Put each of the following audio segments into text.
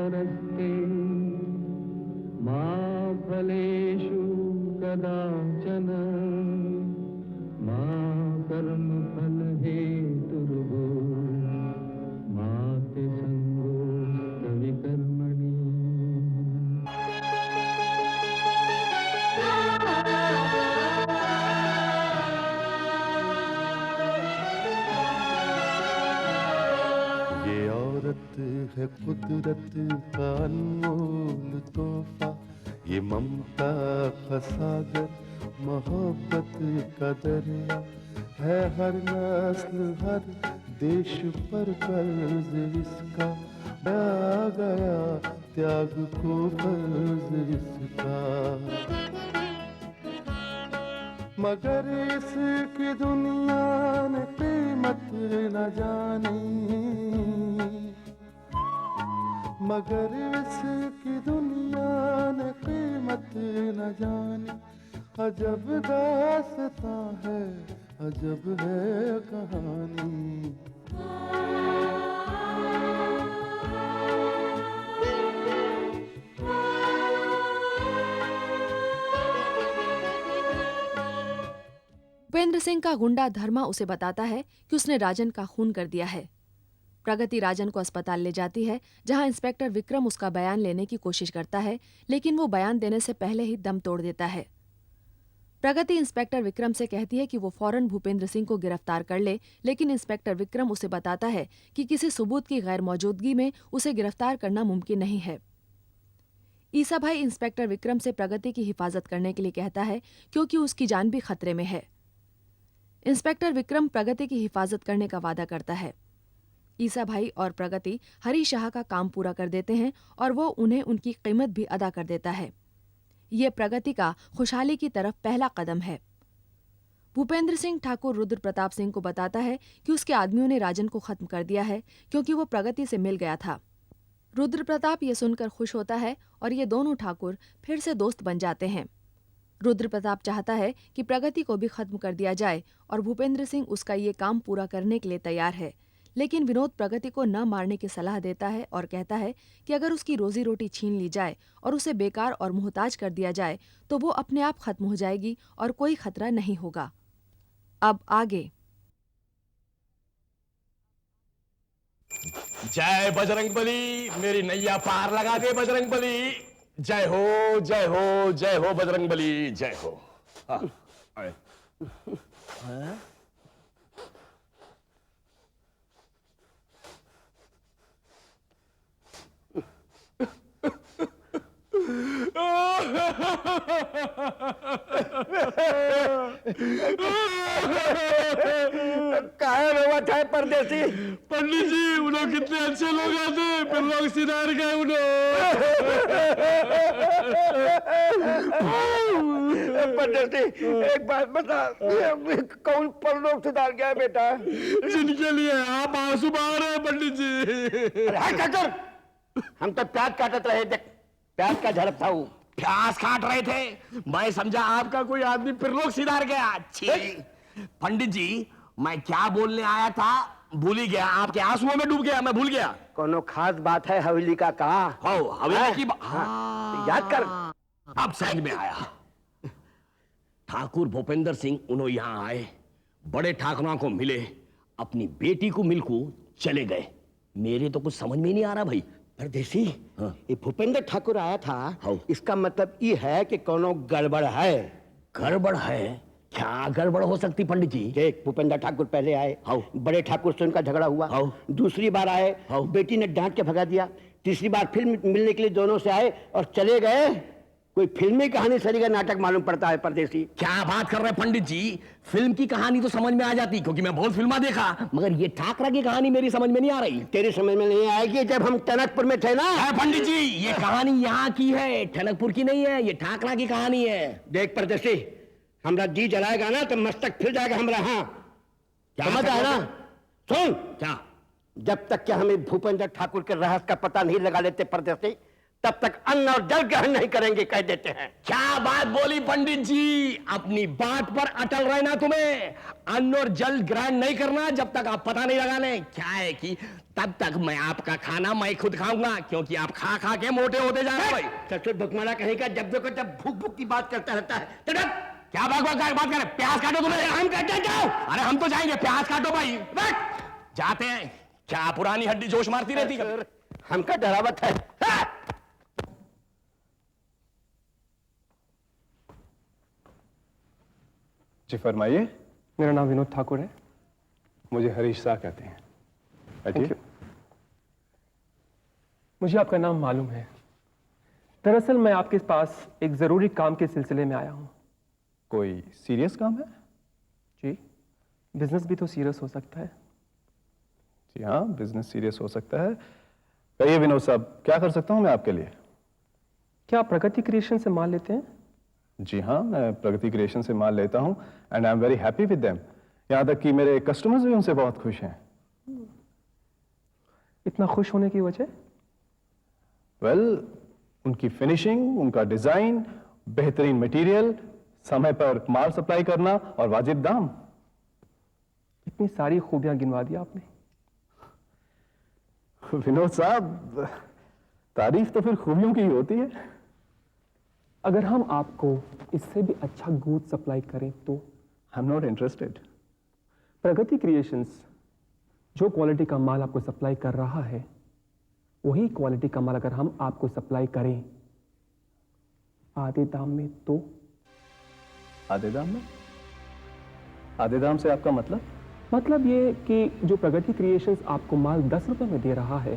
नमस्ते मा फलेषु कदाचन मा कर्मफलहेतुर्भो मा ते संगोऽस्तविकर्मणि। ये औरत है कुदरत का अनमोल तोहफा, ये ममता का सागर मोहब्बत का दरिया है, हर नस्ल हर देश पर कर्ज इसका, आ गया त्याग को फर्ज इसका। मगर इसकी दुनिया ने कीमत न जानी, मगर इसकी दुनिया ने कीमत न जानी। अजब दास्तां है, अजब है कहानी। भूपेंद्र सिंह का गुंडा धर्मा उसे बताता है कि उसने राजन का खून कर दिया है। प्रगति राजन को अस्पताल ले जाती है, जहां इंस्पेक्टर विक्रम उसका बयान लेने की कोशिश करता है, लेकिन वो बयान देने से पहले ही दम तोड़ देता है। प्रगति इंस्पेक्टर विक्रम से कहती है कि वो फौरन भूपेंद्र सिंह को गिरफ्तार कर ले, लेकिन इंस्पेक्टर विक्रम उसे बताता है कि किसी सबूत की गैर मौजूदगी में उसे गिरफ्तार करना मुमकिन नहीं है। ईसा भाई इंस्पेक्टर विक्रम से प्रगति की हिफाजत करने के लिए कहता है, क्योंकि उसकी जान भी खतरे में है। इंस्पेक्टर विक्रम प्रगति की हिफाजत करने का वादा करता है। ईसा भाई और प्रगति हरी शाह का काम पूरा कर देते हैं और वो उन्हें उनकी कीमत भी अदा कर देता है। ये प्रगति का खुशहाली की तरफ पहला कदम है। भूपेंद्र सिंह ठाकुर रुद्र प्रताप सिंह को बताता है कि उसके आदमियों ने राजन को खत्म कर दिया है, क्योंकि वो प्रगति से मिल गया था। रुद्र प्रताप ये सुनकर खुश होता है और ये दोनों ठाकुर फिर से दोस्त बन जाते हैं। रुद्र प्रताप चाहता है कि प्रगति को भी खत्म कर दिया जाए और भूपेंद्र सिंह उसका ये काम पूरा करने के लिए तैयार है, लेकिन विनोद प्रगति को न मारने की सलाह देता है और कहता है कि अगर उसकी रोजी रोटी छीन ली जाए और उसे बेकार और मुहताज कर दिया जाए तो वो अपने आप खत्म हो जाएगी और कोई खतरा नहीं होगा। अब आगे। जय बजरंगबली, मेरी नैया पार लगा दे बजरंगबली। जय हो जय हो जय हो बजरंगबली, जय हो। काहे रोवा था परदेसी? पंडित जी, उन्होंने कितने अच्छे लोग आते, फिर लोग सिधार गए परदेसी, एक बात बता, कौन परलोक सुधार गया बेटा? जिनके लिए आप आंसू बहा रहे हैं पंडित जी। अरे हम तो प्याज काटत रहे, देख प्याज का झड़प था। प्याज काट रहे थे, मैं समझा आपका कोई आदमी पिरलोक सिधार गया। छी पंडित जी, मैं क्या बोलने आया था भूल ही गया, आपके आंसुओं में डूब गया, मैं भूल गया। कोनो खास बात है हवेली का कहा? हो हवेली की याद कर। अब समझ में आया। ठाकुर भूपेंद्र सिंह उन्होंने यहाँ आए, बड़े ठाकुरों को मिले, अपनी बेटी को मिलकू चले गए। मेरे तो कुछ समझ में नहीं आ रहा भाई। परदेसी, हाँ। ये भूपेंद्र ठाकुर आया था, हाँ। इसका मतलब ये है कि कोनो गड़बड़ है। गड़बड़ है? क्या गड़बड़ हो सकती पंडित जी? देख, भूपेंद्र ठाकुर पहले आए, हाँ। बड़े ठाकुर से उनका झगड़ा हुआ, हाँ। दूसरी बार आए, हाँ। बेटी ने डांट के भगा दिया, तीसरी बार फिल्म मिलने के लिए दोनों से आए और चले गए। कोई फिल्मी कहानी सरी का नाटक मालूम पड़ता है परदेसी। क्या बात कर रहे हैं पंडित जी? फिल्म की कहानी तो समझ में आ जाती, क्योंकि मैं बहुत फिल्मा देखा, मगर ये ठाकरा की कहानी मेरी समझ में नहीं आ रही। तेरी समझ में नहीं आएगी, जब हम टनकपुर में थे ना। है पंडित जी, ये कहानी यहाँ की है, टनकपुर की नहीं है, ये ठाकरा की कहानी है। देख परदेसी, हमरा जी जलाएगा ना तो मस्तक फिर जाएगा हमरा। हाँ, समझ आया ना? सुन, क्या? जब तक कि हमें भूपेंद्र ठाकुर के रहस्य का पता नहीं लगा लेते परदेसी, तब तक अन्न और जल ग्रहण नहीं करेंगे, कह देते हैं। क्या बात बोली पंडित जी, अपनी बात पर अटल रहना तुम्हें। अन्न और जल ग्रहण नहीं करना जब तक आप पता नहीं लगा लें। क्या है कि तब तक मैं आपका खाना मैं खुद खाऊंगा, क्योंकि आप खा खा के मोटे होते जा रहे हैं। सचमुच भुखमरा कहेगा, जब देखो तब भूख भूख की बात करता रहता है। क्या बात कर, प्याज काटो तुम्हें। हम कहते जाओ। अरे हम तो जाएंगे, प्याज काटो भाई। जाते हैं। क्या पुरानी हड्डी जोश मारती रहती है। हमका डरावत है। जी फरमाइए। मेरा नाम विनोद ठाकुर है। मुझे हरीश शाह कहते हैं। Thank you. मुझे आपका नाम मालूम है। दरअसल मैं आपके पास एक जरूरी काम के सिलसिले में आया हूँ। कोई सीरियस काम है? जी, बिजनेस भी तो सीरियस हो सकता है। जी हाँ, बिजनेस सीरियस हो सकता है। कहिए विनोद साहब, क्या कर सकता हूँ मैं आपके लिए? क्या आप प्रगति क्रिएशन से माल लेते हैं? जी हाँ, मैं प्रगति क्रिएशन से माल लेता हूँ and I am very happy with them. यहाँ तक कि मेरे कस्टमर्स भी उनसे बहुत खुश हैं। इतना खुश होने की वजह? वेल, उनकी फिनिशिंग, उनका डिजाइन, बेहतरीन मटेरियल, समय पर माल सप्लाई करना और वाजिब दाम। इतनी सारी खूबियां गिनवा दी आपने। विनोद साहब, तारीफ तो फिर खूबियों की ही होती है। अगर हम आपको इससे भी अच्छा गुड सप्लाई करें तो? I am not interested. Pragati creations जो क्वालिटी का माल आपको सप्लाई कर रहा है, वही क्वालिटी का माल अगर हम आपको सप्लाई करें आधे दाम में तो? आधे दाम में? आधे दाम से आपका मतलब? मतलब ये कि जो प्रगति क्रिएशंस आपको माल 10 रुपए में दे रहा है,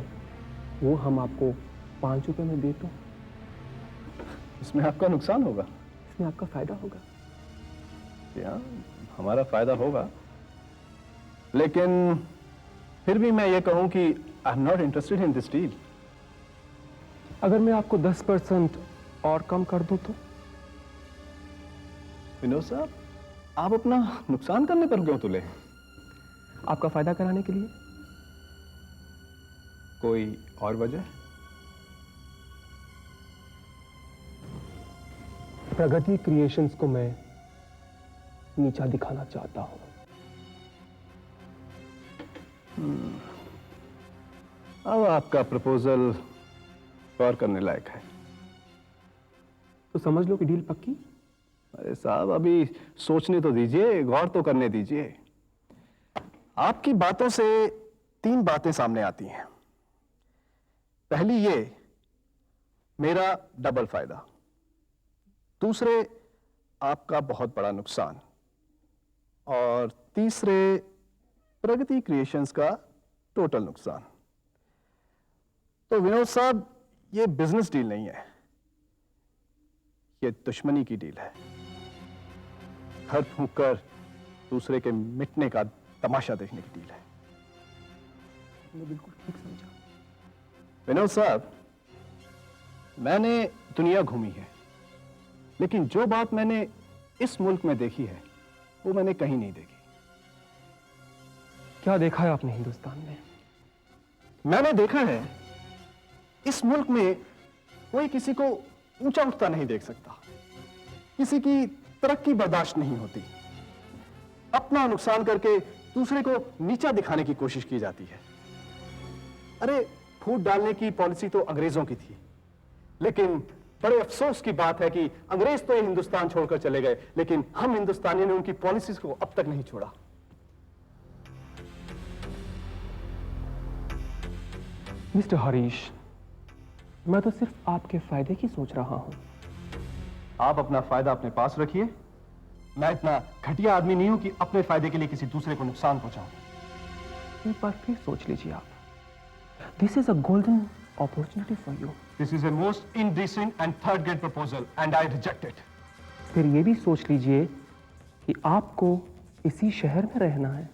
वो हम आपको 5 रुपए में दे तो? इसमें आपका नुकसान होगा। इसमें आपका फायदा होगा। हाँ, हमारा फायदा होगा, लेकिन फिर भी मैं ये कहूं कि I am not interested in this deal. अगर मैं आपको 10% और कम कर दूं तो? विनोद साहब, आप अपना नुकसान करने पर क्यों तुले? आपका फायदा कराने के लिए। कोई और वजह? प्रगति क्रिएशंस को मैं नीचा दिखाना चाहता हूं। अब आपका प्रपोजल गौर करने लायक है। तो समझ लो कि डील पक्की। अरे साहब, अभी सोचने तो दीजिए, गौर तो करने दीजिए। आपकी बातों से 3 बातें सामने आती हैं। पहली ये, मेरा डबल फायदा। दूसरे, आपका बहुत बड़ा नुकसान। और तीसरे, प्रगति क्रिएशंस का टोटल नुकसान। तो विनोद साहब, ये बिजनेस डील नहीं है, ये दुश्मनी की डील है। घर फूंक कर दूसरे के मिटने का तमाशा देखने की डील है। मैं बिल्कुल ठीक समझा। विनोद साहब, मैंने दुनिया घूमी है, लेकिन जो बात मैंने इस मुल्क में देखी है वो मैंने कहीं नहीं देखी। क्या देखा है आपने हिंदुस्तान में? मैंने देखा है, इस मुल्क में कोई किसी को ऊंचा उठता नहीं देख सकता, किसी की तरक्की बर्दाश्त नहीं होती। अपना नुकसान करके दूसरे को नीचा दिखाने की कोशिश की जाती है। अरे, फूट डालने की पॉलिसी तो अंग्रेजों की थी, लेकिन बड़े अफसोस की बात है कि अंग्रेज तो ये हिंदुस्तान छोड़कर चले गए, लेकिन हम हिंदुस्तानियों ने उनकी पॉलिसीज को अब तक नहीं छोड़ा। मिस्टर हरीश, मैं तो सिर्फ आपके फायदे की सोच रहा हूं। आप अपना फायदा अपने पास रखिए। मैं इतना घटिया आदमी नहीं हूं कि अपने फायदे के लिए किसी दूसरे को नुकसान पहुंचाऊं। एक बार फिर सोच लीजिए आप। This is a golden opportunity for you. This is a most indecent and third grade proposal and I reject it. फिर ये भी सोच लीजिए कि आपको इसी शहर में रहना है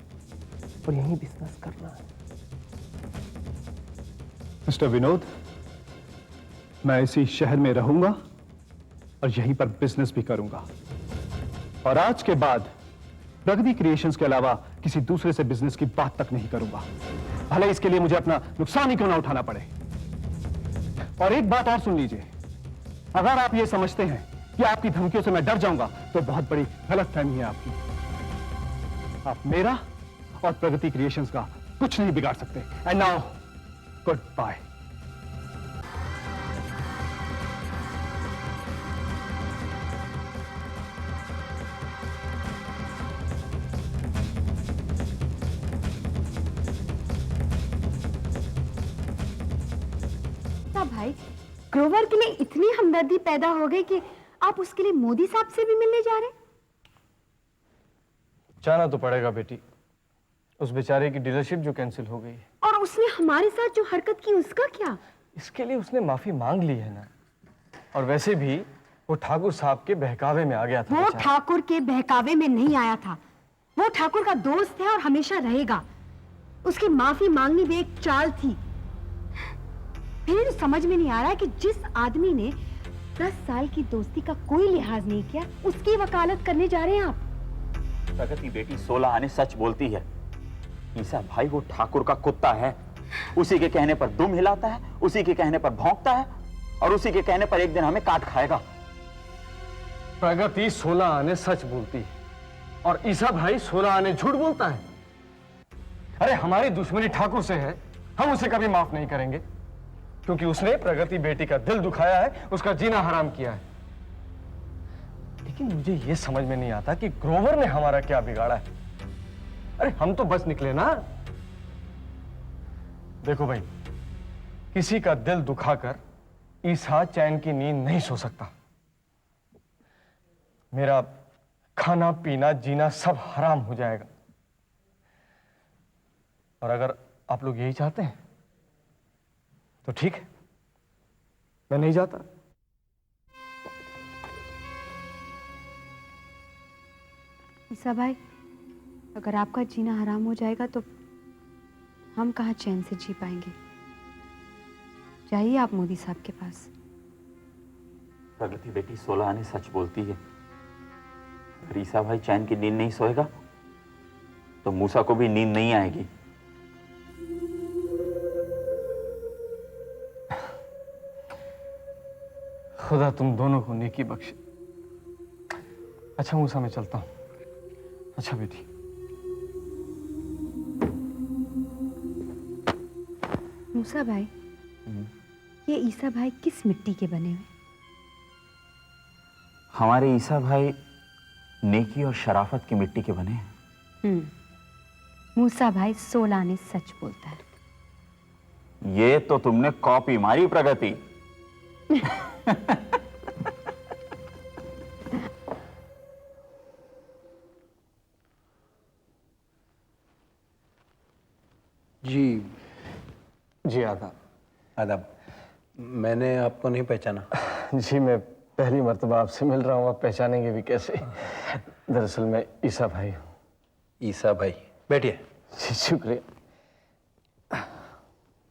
और यहीं बिजनेस करना है। मिस्टर विनोद, मैं इसी शहर में रहूंगा और यहीं पर बिजनेस भी करूंगा, और आज के बाद प्रगति क्रिएशंस के अलावा किसी दूसरे से बिजनेस की बात तक नहीं करूंगा, भले इसके लिए मुझे अपना नुकसान ही क्यों ना उठाना पड़े। और एक बात और सुन लीजिए, अगर आप ये समझते हैं कि आपकी धमकियों से मैं डर जाऊंगा तो बहुत बड़ी गलतफहमी है आपकी। आप मेरा और प्रगति क्रिएशंस का कुछ नहीं बिगाड़ सकते। And now good bye. भाई, ग्रोवर के लिए इतनी हमदर्दी पैदा हो गई कि आप उसके लिए मोदी साहब से भी मिलने जा रहे हैं? जाना तो पड़ेगा बेटी, उस बेचारे की डीलरशिप जो कैंसिल हो गई है। और उसने हमारे साथ जो हरकत की उसका क्या? इसके लिए उसने माफी मांग ली है ना। और वैसे भी वो ठाकुर साहब के बहकावे में आ गया था। वो ठाकुर के बहकावे में नहीं आया था, वो ठाकुर का दोस्त है और हमेशा रहेगा। उसकी माफी मांगनी भी एक चाल थी। फिर तो समझ में नहीं आ रहा है कि जिस आदमी ने 10 साल की दोस्ती का कोई लिहाज नहीं किया, उसकी वकालत करने जा रहे हैं आप। प्रगति बेटी 16 आने सच बोलती है। ईसा भाई वो ठाकुर का कुत्ता है, उसी के कहने पर दुम हिलाता है, उसी के कहने पर भौंकता है और उसी के कहने पर एक दिन हमें काट खाएगा। प्रगति 16 आने सच बोलती है और ईसा भाई 16 आने झूठ बोलता है। अरे हमारी दुश्मनी ठाकुर से है, हम उसे कभी माफ नहीं करेंगे क्योंकि उसने प्रगति बेटी का दिल दुखाया है, उसका जीना हराम किया है। लेकिन मुझे यह समझ में नहीं आता कि ग्रोवर ने हमारा क्या बिगाड़ा है। अरे हम तो बच निकले ना। देखो भाई, किसी का दिल दुखाकर ईसा चैन की नींद नहीं सो सकता। मेरा खाना पीना जीना सब हराम हो जाएगा। और अगर आप लोग यही चाहते हैं तो ठीक है, मैं नहीं जाता। ईसा भाई, अगर आपका जीना हराम हो जाएगा तो हम कहाँ चैन से जी पाएंगे। जाइए आप मोदी साहब के पास। प्रगति बेटी 16 आने सच बोलती है। अगर ईसा भाई चैन की नींद नहीं सोएगा तो मूसा को भी नींद नहीं आएगी। खुदा तुम दोनों को नेकी बख्शे। अच्छा मूसा, मैं चलता हूं। अच्छा बेटी। मूसा भाई, ये ईसा भाई किस मिट्टी के बने हुए? हमारे ईसा भाई नेकी और शराफत की मिट्टी के बने हैं। मूसा भाई 16 आने सच बोलता है। ये तो तुमने कॉपी मारी प्रगति। जी आदाब। आदाब। मैंने आपको नहीं पहचाना। जी मैं पहली मर्तबा आपसे मिल रहा हूँ, आप पहचानेंगे भी कैसे। दरअसल मैं ईसा भाई हूँ। ईसा भाई, बैठिए। जी शुक्रिया।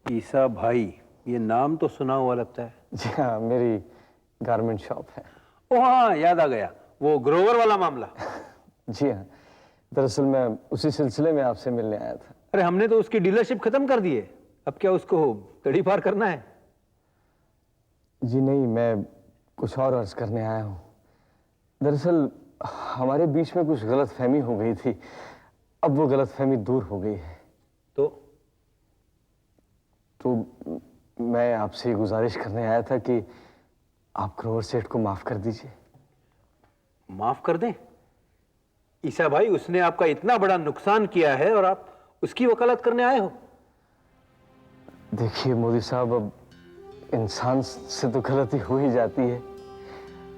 ईसा भाई, ये नाम तो सुना हुआ लगता है। जी हाँ, मेरी गारमेंट शॉप है। ओ हाँ, याद आ गया, वो ग्रोवर वाला मामला। जी हाँ, दरअसल मैं उसी सिलसिले में आपसे मिलने आया था। अरे हमने तो उसकी डीलरशिप खत्म कर दी है, अब क्या उसको तड़ी पार करना है? जी नहीं, मैं कुछ और अर्ज करने आया हूँ। दरअसल हमारे बीच में कुछ गलतफहमी हो गई थी, अब वो गलतफहमी दूर हो गई है। तो मैं आपसे गुजारिश करने आया था कि आप ग्रोवर सेठ को माफ कर दीजिए। माफ कर दें? ईसा भाई, उसने आपका इतना बड़ा नुकसान किया है और आप उसकी वकालत करने आए हो? देखिए मोदी साहब, अब इंसान से तो गलती हो ही जाती है।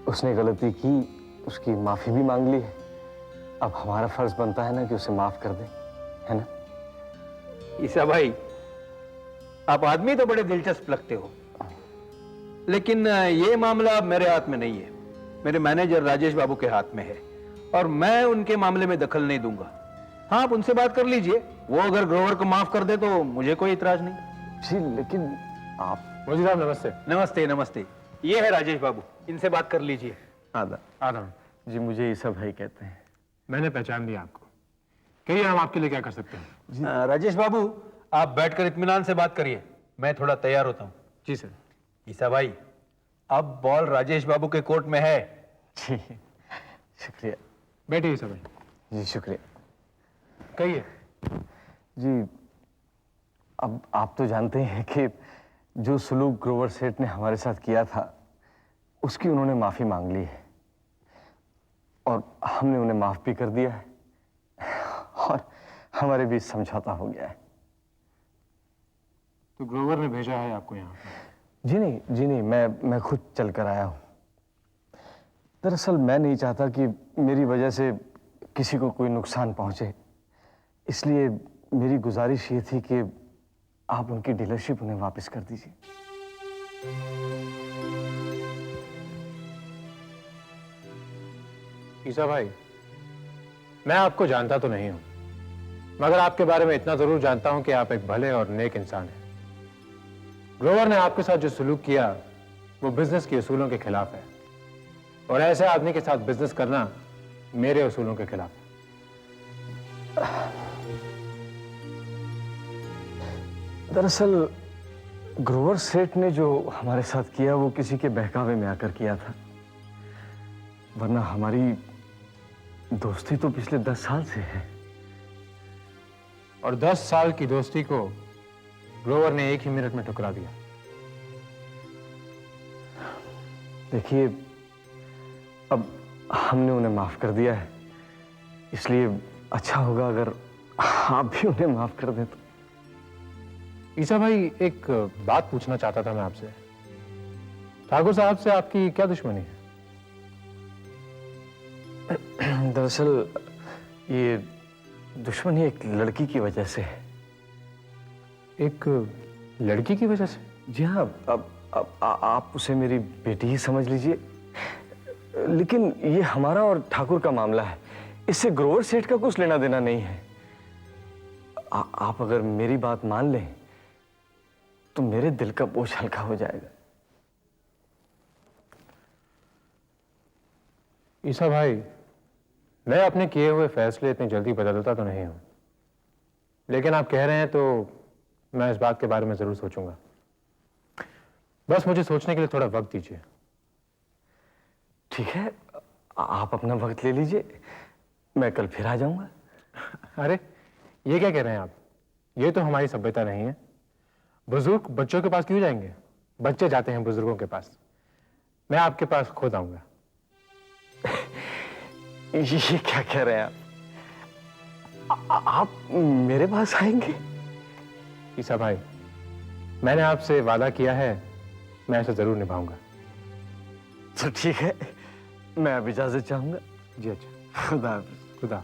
उसने गलती की, उसकी माफी भी मांग ली है। अब हमारा फर्ज बनता है ना कि उसे माफ कर दें, है ना? ईसा भाई, आप आदमी तो बड़े दिलचस्प लगते हो, लेकिन ये मामला मेरे हाथ में नहीं है, मेरे मैनेजर राजेश बाबू के हाथ में है और मैं उनके मामले में दखल नहीं दूंगा। हाँ, आप उनसे बात कर लीजिए, वो अगर ग्रोवर को माफ कर दे तो मुझे कोई इतराज नहीं। जी लेकिन आप... मोदी साहब नमस्ते। नमस्ते नमस्ते, ये है राजेश बाबू, इनसे बात कर लीजिए। आदाब। आदाब। जी मुझे ईसा भाई कहते हैं। मैंने पहचान लिया आपको। कहिए हम आपके लिए क्या कर सकते हैं? राजेश बाबू, आप बैठकर इत्मीनान से बात करिए, मैं थोड़ा तैयार होता हूँ। जी सर। ईसा भाई, अब बॉल राजेश बाबू के कोर्ट में है। जी शुक्रिया। बैठिए ईसा भाई। जी शुक्रिया। कहिए। जी अब आप तो जानते हैं कि जो सलूक ग्रोवर सेठ ने हमारे साथ किया था उसकी उन्होंने माफी मांग ली है और हमने उन्हें माफ भी कर दिया है और हमारे बीच समझौता हो गया है। तो ग्रोवर ने भेजा है आपको यहाँ पर? जी नहीं, मैं खुद चल कर आया हूँ। दरअसल मैं नहीं चाहता कि मेरी वजह से किसी को कोई नुकसान पहुंचे, इसलिए मेरी गुजारिश ये थी कि आप उनकी डीलरशिप उन्हें वापस कर दीजिए। ईसा भाई, मैं आपको जानता तो नहीं हूं, मगर आपके बारे में इतना जरूर जानता हूं कि आप एक भले और नेक इंसान हैं। ग्रोवर ने आपके साथ जो सलूक किया वो बिजनेस के उसूलों के खिलाफ है और ऐसे आदमी के साथ बिजनेस करना मेरे उसूलों के खिलाफ है। दरअसल ग्रोवर सेठ ने जो हमारे साथ किया वो किसी के बहकावे में आकर किया था, वरना हमारी दोस्ती तो पिछले 10 साल से है। और 10 साल की दोस्ती को ग्रोवर ने एक ही मिनट में ठुकरा दिया। देखिए, अब हमने उन्हें माफ कर दिया है, इसलिए अच्छा होगा अगर आप भी उन्हें माफ कर दें तो। ईसा भाई, एक बात पूछना चाहता था मैं आपसे। ठाकुर साहब से आपकी क्या दुश्मनी है? दरअसल ये दुश्मनी एक लड़की की वजह से है। एक लड़की की वजह से? जी हाँ, अब आप उसे मेरी बेटी ही समझ लीजिए, लेकिन ये हमारा और ठाकुर का मामला है, इससे ग्रोवर सेठ का कुछ लेना देना नहीं है। आप अगर मेरी बात मान लें तो मेरे दिल का बोझ हल्का हो जाएगा। ईसा भाई, मैं अपने किए हुए फैसले इतनी जल्दी बदलता तो नहीं हूं, लेकिन आप कह रहे हैं तो मैं इस बात के बारे में जरूर सोचूंगा। बस मुझे सोचने के लिए थोड़ा वक्त दीजिए। ठीक है, आप अपना वक्त ले लीजिए, मैं कल फिर आ जाऊंगा। अरे ये क्या कह रहे हैं आप? ये तो हमारी सभ्यता नहीं है। बुजुर्ग बच्चों के पास क्यों जाएंगे? बच्चे जाते हैं बुजुर्गों के पास। मैं आपके पास खुद आऊंगा। ये क्या कह रहे हैं आप मेरे पास आएंगे? ईसा भाई, मैंने आपसे वादा किया है, मैं इसे जरूर निभाऊंगा। तो ठीक है, मैं अब इजाजत चाहूंगा। जी अच्छा। खुदा हाफिज। खुदा।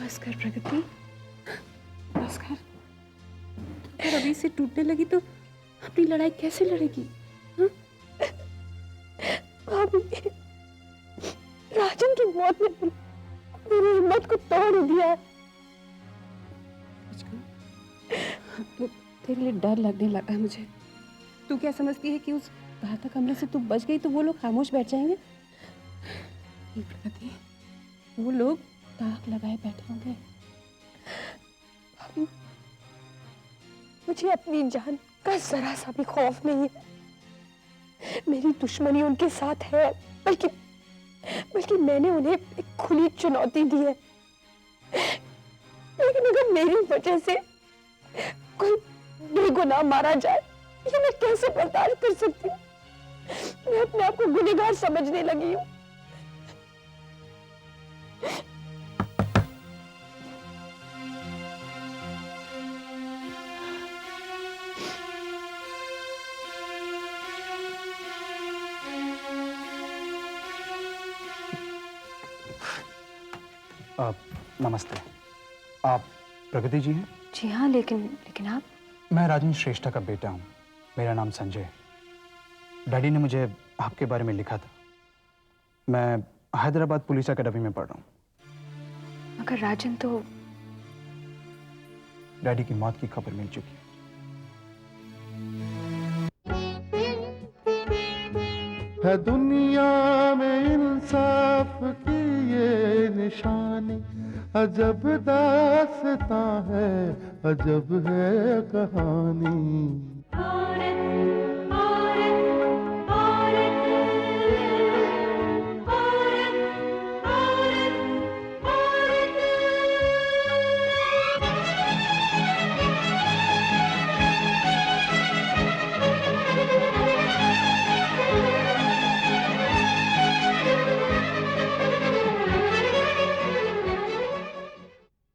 बस कर प्रगति, बस कर। अगर अभी से टूटने लगी तो अपनी लड़ाई कैसे लड़ेगी? भाभी, राजन की मौत ने मेरी हिम्मत को तोड़ दिया है। तो तेरे लिए डर लगने लगा है मुझे। तू क्या समझती है कि उस घातक हमले से तू बच गई तो वो लोग खामोश बैठ जाएंगे? नहीं प्रगति, वो लोग ताक लगाए बैठे होंगे। भाभी, मुझे अपनी जान का जरा सा भी खौफ नहीं है। मेरी दुश्मनी उनके साथ है, बल्कि मैंने उन्हें एक खुली चुनौती दी है। लेकिन अगर मेरी वजह से कोई बेगुनाह मारा जाए, ये मैं कैसे बर्दाश्त कर सकती हूँ? मैं अपने आप को गुनहगार समझने लगी हूँ। नमस्ते, आप प्रगति जी हैं? जी हाँ, लेकिन आप? मैं राजन श्रेष्ठा का बेटा हूँ। मेरा नाम संजय है। डैडी ने मुझे आपके बारे में लिखा था। मैं हैदराबाद पुलिस अकेडमी में पढ़ रहा हूँ। मगर राजन तो... डैडी की मौत की खबर मिल चुकी है दुनिया में इंसान इंसाफ की ये निशानी, अजब दास्तां है, अजब है कहानी।